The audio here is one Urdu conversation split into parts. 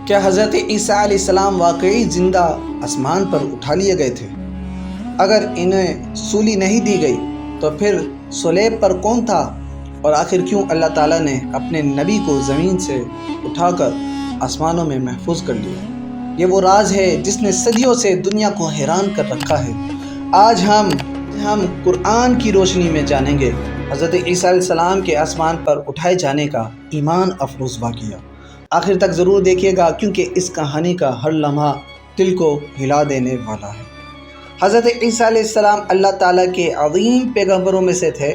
کیا حضرت عیسیٰ علیہ السلام واقعی زندہ آسمان پر اٹھا لیے گئے تھے؟ اگر انہیں سولی نہیں دی گئی تو پھر صلیب پر کون تھا؟ اور آخر کیوں اللہ تعالیٰ نے اپنے نبی کو زمین سے اٹھا کر آسمانوں میں محفوظ کر لیا؟ یہ وہ راز ہے جس نے صدیوں سے دنیا کو حیران کر رکھا ہے۔ آج ہم قرآن کی روشنی میں جانیں گے حضرت عیسیٰ علیہ السلام کے آسمان پر اٹھائے جانے کا ایمان افروز واقعہ۔ آخر تک ضرور دیکھیے گا کیونکہ اس کہانی کا ہر لمحہ دل کو ہلا دینے والا ہے۔ حضرت عیسیٰ علیہ السلام اللہ تعالیٰ کے عظیم پیغمبروں میں سے تھے۔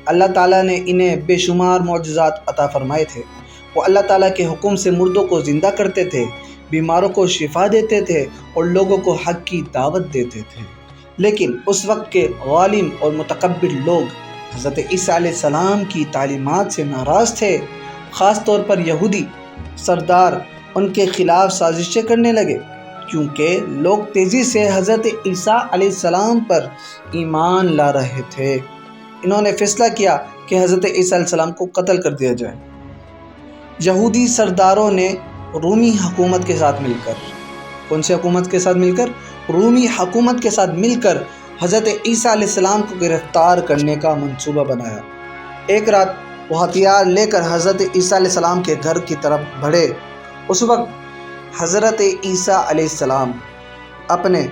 اللہ تعالیٰ نے انہیں بے شمار معجزات عطا فرمائے تھے۔ وہ اللہ تعالیٰ کے حکم سے مردوں کو زندہ کرتے تھے، بیماروں کو شفا دیتے تھے اور لوگوں کو حق کی دعوت دیتے تھے۔ لیکن اس وقت کے غالم اور متکبر لوگ حضرت عیسیٰ علیہ السلام کی تعلیمات سے ناراض تھے۔ خاص طور پر یہودی سردار ان کے خلاف سازشیں کرنے لگے، کیونکہ لوگ تیزی سے حضرت عیسیٰ علیہ السلام پر ایمان لا رہے تھے۔ انہوں نے فیصلہ کیا کہ حضرت عیسیٰ علیہ السلام کو قتل کر دیا جائے۔ یہودی سرداروں نے رومی حکومت کے ساتھ مل کر، کون سی حکومت کے ساتھ مل کر؟ رومی حکومت کے ساتھ مل کر حضرت عیسیٰ علیہ السلام کو گرفتار کرنے کا منصوبہ بنایا۔ ایک رات وہ ہتھیار لے کر حضرت عیسیٰ علیہ السلام کے گھر کی طرف بڑھے۔ اس وقت حضرت عیسیٰ علیہ السلام اپنے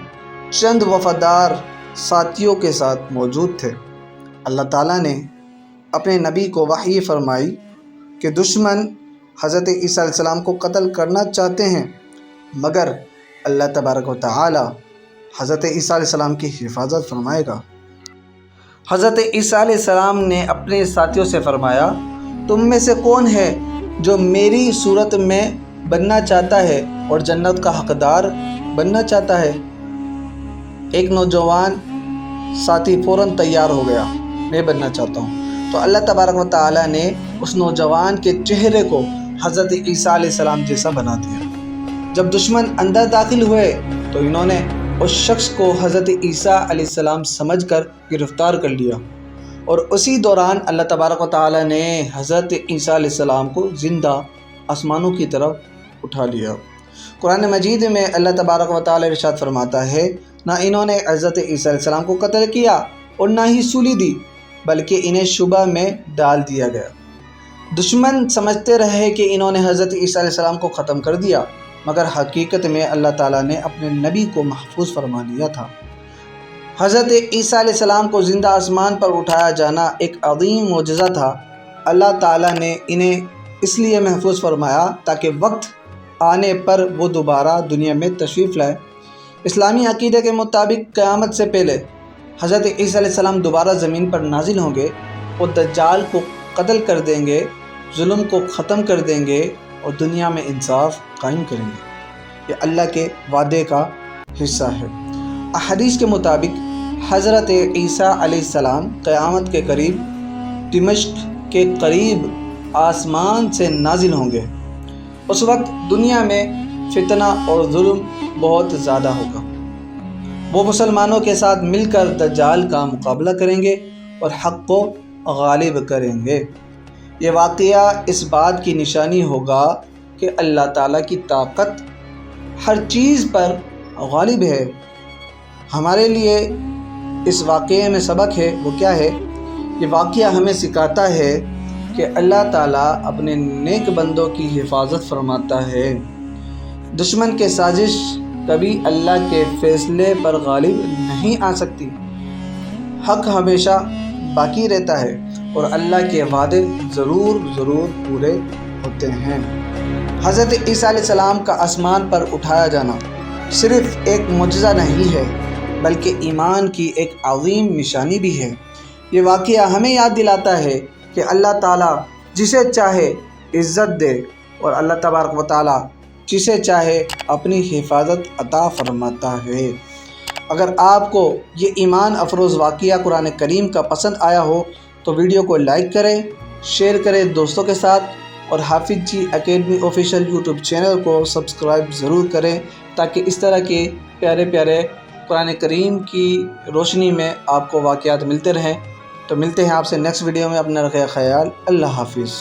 چند وفادار ساتھیوں کے ساتھ موجود تھے۔ اللہ تعالیٰ نے اپنے نبی کو وحی فرمائی کہ دشمن حضرت عیسیٰ علیہ السلام کو قتل کرنا چاہتے ہیں، مگر اللہ تبارک و تعالی حضرت عیسیٰ علیہ السلام کی حفاظت فرمائے گا۔ حضرت عیسیٰ علیہ السلام نے اپنے ساتھیوں سے فرمایا، تم میں سے کون ہے جو میری صورت میں بننا چاہتا ہے اور جنت کا حقدار بننا چاہتا ہے؟ ایک نوجوان ساتھی فوراً تیار ہو گیا، میں بننا چاہتا ہوں۔ تو اللہ تبارک و تعالیٰ نے اس نوجوان کے چہرے کو حضرت عیسیٰ علیہ السلام جیسا بنا دیا۔ جب دشمن اندر داخل ہوئے تو انہوں نے اس شخص کو حضرت عیسیٰ علیہ السلام سمجھ کر گرفتار کر لیا، اور اسی دوران اللہ تبارک و تعالیٰ نے حضرت عیسیٰ علیہ السلام کو زندہ آسمانوں کی طرف اٹھا لیا۔ قرآن مجید میں اللہ تبارک و تعالیٰ ارشاد فرماتا ہے، نہ انہوں نے حضرت عیسیٰ علیہ السلام کو قتل کیا اور نہ ہی سولی دی، بلکہ انہیں شبہ میں ڈال دیا گیا۔ دشمن سمجھتے رہے کہ انہوں نے حضرت عیسیٰ علیہ السلام کو ختم کر دیا، مگر حقیقت میں اللہ تعالیٰ نے اپنے نبی کو محفوظ فرما لیا تھا۔ حضرت عیسیٰ علیہ السلام کو زندہ آسمان پر اٹھایا جانا ایک عظیم معجزہ تھا۔ اللہ تعالیٰ نے انہیں اس لیے محفوظ فرمایا تاکہ وقت آنے پر وہ دوبارہ دنیا میں تشریف لائے۔ اسلامی عقیدے کے مطابق قیامت سے پہلے حضرت عیسیٰ علیہ السلام دوبارہ زمین پر نازل ہوں گے، وہ دجال کو قتل کر دیں گے، ظلم کو ختم کر دیں گے اور دنیا میں انصاف قائم کریں گے۔ یہ اللہ کے وعدے کا حصہ ہے۔ احادیث کے مطابق حضرت عیسیٰ علیہ السلام قیامت کے قریب دمشق کے قریب آسمان سے نازل ہوں گے۔ اس وقت دنیا میں فتنہ اور ظلم بہت زیادہ ہوگا۔ وہ مسلمانوں کے ساتھ مل کر دجال کا مقابلہ کریں گے اور حق کو غالب کریں گے۔ یہ واقعہ اس بات کی نشانی ہوگا کہ اللہ تعالیٰ کی طاقت ہر چیز پر غالب ہے۔ ہمارے لیے اس واقعے میں سبق ہے، وہ کیا ہے؟ یہ واقعہ ہمیں سکھاتا ہے کہ اللہ تعالیٰ اپنے نیک بندوں کی حفاظت فرماتا ہے۔ دشمن کے سازش کبھی اللہ کے فیصلے پر غالب نہیں آ سکتی۔ حق ہمیشہ باقی رہتا ہے اور اللہ کے وعدے ضرور پورے ہوتے ہیں۔ حضرت عیسیٰ علیہ السلام کا آسمان پر اٹھایا جانا صرف ایک معجزہ نہیں ہے، بلکہ ایمان کی ایک عظیم نشانی بھی ہے۔ یہ واقعہ ہمیں یاد دلاتا ہے کہ اللہ تعالیٰ جسے چاہے عزت دے اور اللہ تبارک و تعالیٰ جسے چاہے اپنی حفاظت عطا فرماتا ہے۔ اگر آپ کو یہ ایمان افروز واقعہ قرآن کریم کا پسند آیا ہو تو ویڈیو کو لائک کریں، شیئر کریں دوستوں کے ساتھ، اور حافظ جی اکیڈمی آفیشیل یوٹیوب چینل کو سبسکرائب ضرور کریں تاکہ اس طرح کے پیارے پیارے قرآن کریم کی روشنی میں آپ کو واقعات ملتے رہیں۔ تو ملتے ہیں آپ سے نیکسٹ ویڈیو میں، اپنا رکھیں خیال، اللہ حافظ۔